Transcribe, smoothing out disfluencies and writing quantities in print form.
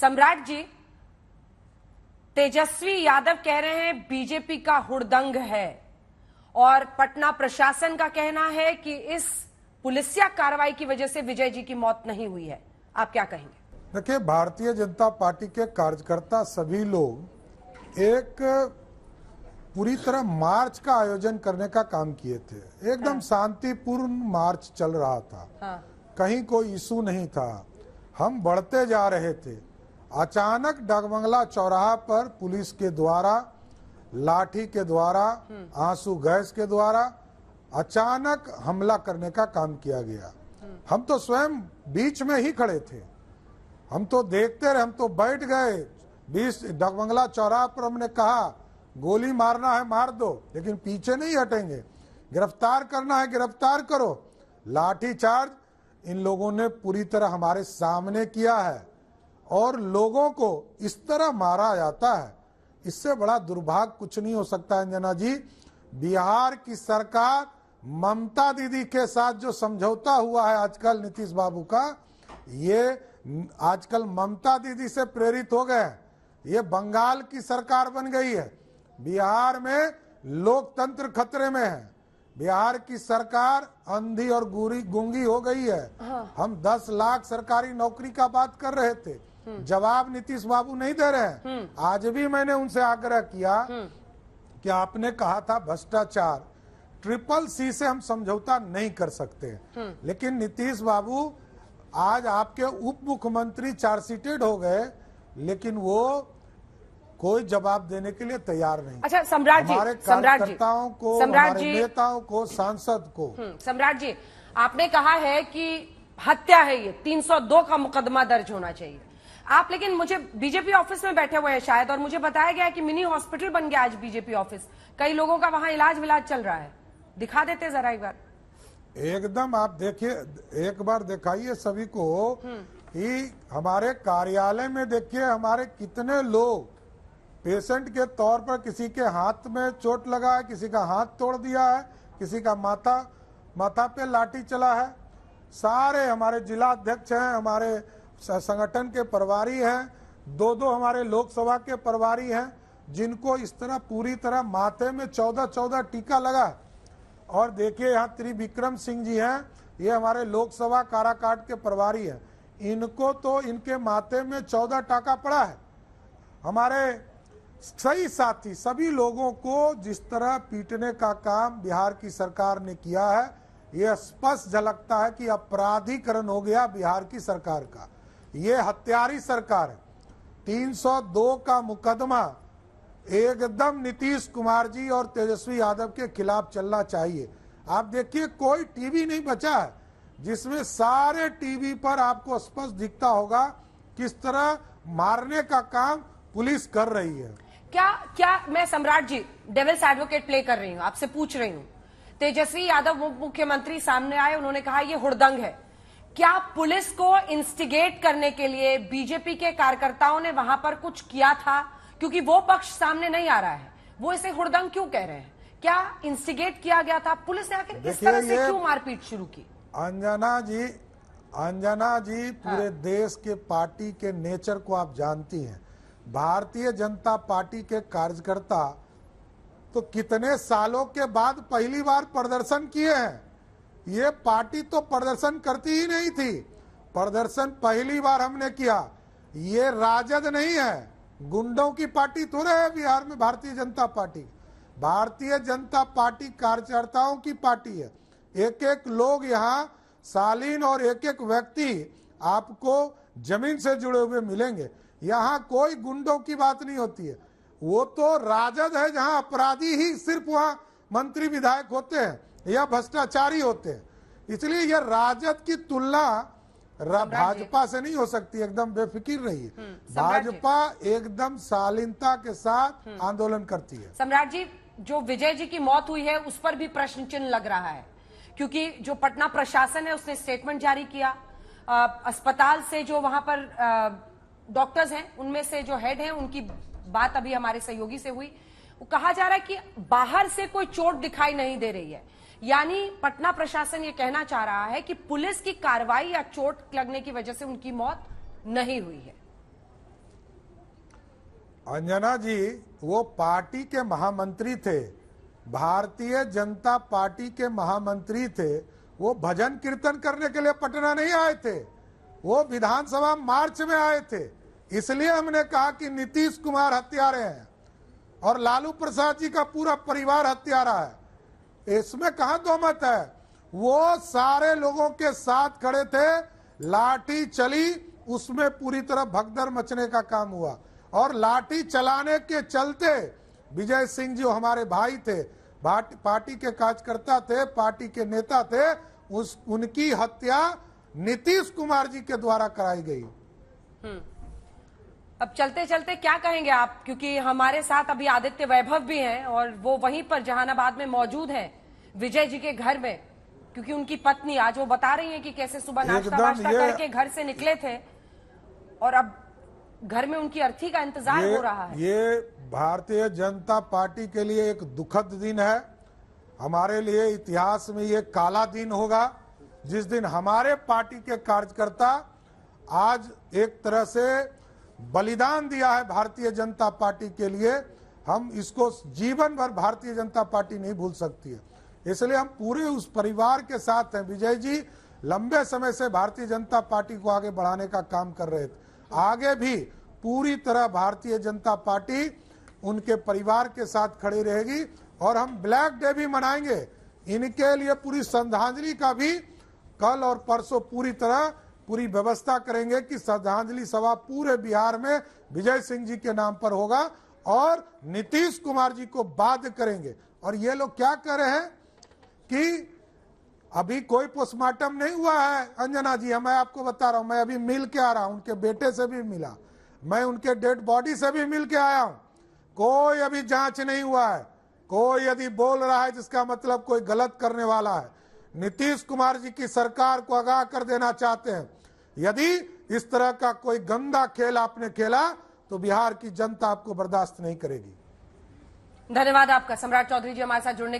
सम्राट जी, तेजस्वी यादव कह रहे हैं बीजेपी का हुड़दंग है और पटना प्रशासन का कहना है कि इस पुलिसिया कार्रवाई की वजह से विजय जी की मौत नहीं हुई है। आप क्या कहेंगे? देखिए, भारतीय जनता पार्टी के कार्यकर्ता सभी लोग एक पूरी तरह मार्च का आयोजन करने का काम किए थे। एकदम शांतिपूर्ण मार्च चल रहा था। कहीं कोई इशू नहीं था। हम बढ़ते जा रहे थे। अचानक डगमंगला चौराहा पर पुलिस के द्वारा, लाठी के द्वारा, आंसू गैस के द्वारा अचानक हमला करने का काम किया गया। हम तो स्वयं बीच में ही खड़े थे। हम तो देखते रहे, हम तो बैठ गए। 20 डगमंगला चौराहा पर हमने कहा गोली मारना है मार दो, लेकिन पीछे नहीं हटेंगे। गिरफ्तार करना है गिरफ्तार करो। लाठी चार्ज इन लोगों ने पूरी तरह हमारे सामने किया है और लोगों को इस तरह मारा जाता है, इससे बड़ा दुर्भाग्य कुछ नहीं हो सकता। अंजना जी, बिहार की सरकार ममता दीदी के साथ जो समझौता हुआ है आजकल नीतीश बाबू का, ये आजकल ममता दीदी से प्रेरित हो गए। ये बंगाल की सरकार बन गई है। बिहार में लोकतंत्र खतरे में है। बिहार की सरकार अंधी और गूंगी हो गई है। हम 10 लाख सरकारी नौकरी का बात कर रहे थे, जवाब नीतीश बाबू नहीं दे रहे हैं। आज भी मैंने उनसे आग्रह किया कि आपने कहा था भ्रष्टाचार, CCC से हम समझौता नहीं कर सकते, लेकिन नीतीश बाबू आज आपके उप मुख्यमंत्री चार्जशीटेड हो गए, लेकिन वो कोई जवाब देने के लिए तैयार नहीं। अच्छा सम्राट जी, हमारे कार्यकर्ताओं को, हमारे नेताओं को, सांसद को। सम्राट जी, आपने कहा है कि हत्या है, ये 302 का मुकदमा दर्ज होना चाहिए। आप लेकिन मुझे बीजेपी ऑफिस में बैठे हुए हैं शायद, और मुझे बताया गया है कि मिनी हॉस्पिटल बन गया आज बीजेपी ऑफिस। कई लोगों का वहां इलाज विलाज चल रहा है। दिखा देते जरा एक बार। एकदम आप देखिए, एक बार दिखाइए सभी को कि हमारे कार्यालय में देखिए हमारे कितने लोग पेशेंट के तौर पर, किसी के हाथ में चोट लगा है, किसी का हाथ तोड़ दिया है, किसी का माथा पे लाठी चला है। सारे हमारे जिला अध्यक्ष हैं, हमारे संगठन के प्रभारी हैं, 2 हमारे लोकसभा के प्रभारी हैं, जिनको इस तरह पूरी तरह माथे में 14 टीका लगा। और देखिए यहाँ त्रिविक्रम सिंह जी हैं, ये हमारे लोकसभा काराकाट के प्रभारी हैं। इनको तो इनके माथे में 14 टाका पड़ा है। हमारे सही साथी सभी लोगों को जिस तरह पीटने का काम बिहार की सरकार ने किया है, यह स्पष्ट झलकता है कि अपराधीकरण हो गया बिहार की सरकार का। ये हत्यारी सरकार है। 302 का मुकदमा एकदम नीतीश कुमार जी और तेजस्वी यादव के खिलाफ चलना चाहिए। आप देखिए कोई टीवी नहीं बचा है जिसमें सारे टीवी पर आपको स्पष्ट दिखता होगा किस तरह मारने का काम पुलिस कर रही है। क्या मैं सम्राट जी डेविल्स एडवोकेट प्ले कर रही हूँ, आपसे पूछ रही हूँ। तेजस्वी यादव मुख्यमंत्री सामने आए, उन्होंने कहा ये हुड़दंग है। क्या पुलिस को इंस्टिगेट करने के लिए बीजेपी के कार्यकर्ताओं ने वहां पर कुछ किया था? क्योंकि वो पक्ष सामने नहीं आ रहा है, वो इसे हुड़दंग क्यों कह रहे हैं? क्या इंस्टिगेट किया गया था? पुलिस ने आखिर इस तरह से क्यों मारपीट शुरू की? अंजना जी पूरे देश के पार्टी के नेचर को आप जानती हैं। भारतीय जनता पार्टी के कार्यकर्ता तो कितने सालों के बाद पहली बार प्रदर्शन किए हैं। ये पार्टी तो प्रदर्शन करती ही नहीं थी, प्रदर्शन पहली बार हमने किया। ये राजद नहीं है, गुंडों की पार्टी थोड़े है बिहार में भारतीय जनता पार्टी। भारतीय जनता पार्टी कार्यकर्ताओं की पार्टी है। एक एक लोग यहाँ सालीन और एक एक व्यक्ति आपको जमीन से जुड़े हुए मिलेंगे। यहाँ कोई गुंडों की बात नहीं होती है। वो तो राजद है जहाँ अपराधी ही सिर्फ वहाँ मंत्री विधायक होते हैं या भ्रष्टाचारी होते हैं। इसलिए यह राजद की तुलना भाजपा से नहीं हो सकती। एकदम बेफिक्र रहिए, भाजपा एकदम शालीनता के साथ आंदोलन करती है। सम्राट जी, जो विजय जी की मौत हुई है उस पर भी प्रश्न चिन्ह लग रहा है, क्योंकि जो पटना प्रशासन है उसने स्टेटमेंट जारी किया। अस्पताल से जो वहां पर डॉक्टर्स हैं उनमें से जो हेड हैं उनकी बात अभी हमारे सहयोगी से हुई। वो कहा जा रहा है कि बाहर से कोई चोट दिखाई नहीं दे रही है। यानी पटना प्रशासन ये कहना चाह रहा है कि पुलिस की कार्रवाई या चोट लगने की वजह से उनकी मौत नहीं हुई है। अंजना जी वो पार्टी के महामंत्री थे, भारतीय जनता पार्टी के महामंत्री थे। वो भजन कीर्तन करने के लिए पटना नहीं आए थे, वो विधानसभा मार्च में आए थे। इसलिए हमने कहा कि नीतीश कुमार हत्यारे हैं और लालू प्रसाद जी का पूरा परिवार हत्यारा है। इसमें कहां दो मत है। वो सारे लोगों के साथ खड़े थे, लाठी चली, उसमें पूरी तरह भगदड़ मचने का काम हुआ। और लाठी चलाने के चलते विजय सिंह जी हमारे भाई थे, पार्टी के कार्यकर्ता थे, पार्टी के नेता थे, उनकी हत्या नीतीश कुमार जी के द्वारा कराई गई। अब चलते चलते क्या कहेंगे आप, क्योंकि हमारे साथ अभी आदित्य वैभव भी हैं और वो वहीं पर जहानाबाद में मौजूद हैं, विजय जी के घर में, क्योंकि उनकी पत्नी आज वो बता रही हैं कि कैसे सुबह नाश्ता वाश्ता करके घर से निकले थे और अब घर में उनकी अर्थी का इंतजार हो रहा है। ये भारतीय जनता पार्टी के लिए एक दुखद दिन है। हमारे लिए इतिहास में ये काला दिन होगा जिस दिन हमारे पार्टी के कार्यकर्ता आज एक तरह से बलिदान दिया है भारतीय जनता पार्टी के लिए। हम इसको जीवन भर भारतीय जनता पार्टी नहीं भूल सकती है, इसलिए हम पूरे उस परिवार के साथ हैं। विजय जी लंबे समय से भारतीय जनता पार्टी को आगे बढ़ाने का काम कर रहे थे, आगे भी पूरी तरह भारतीय जनता पार्टी उनके परिवार के साथ खड़ी रहेगी और हम ब्लैक डे भी मनाएंगे। इनके लिए पूरी श्रद्धांजलि का भी कल और परसों पूरी व्यवस्था करेंगे कि श्रद्धांजलि सभा पूरे बिहार में विजय सिंह जी के नाम पर होगा और नीतीश कुमार जी को बाध्य करेंगे। और ये लोग क्या कह रहे हैं कि अभी कोई पोस्टमार्टम नहीं हुआ है। अंजना जी मैं आपको बता रहा हूं, मैं अभी मिल के आ रहा हूं, उनके बेटे से भी मिला, मैं उनके डेड बॉडी से भी मिल के आया हूं। कोई अभी जांच नहीं हुआ है। कोई यदि बोल रहा है जिसका मतलब कोई गलत करने वाला है। नीतीश कुमार जी की सरकार को आगाह कर देना चाहते हैं, यदि इस तरह का कोई गंदा खेल आपने खेला तो बिहार की जनता आपको बर्दाश्त नहीं करेगी। धन्यवाद आपका सम्राट चौधरी जी हमारे साथ जुड़ने के लिए।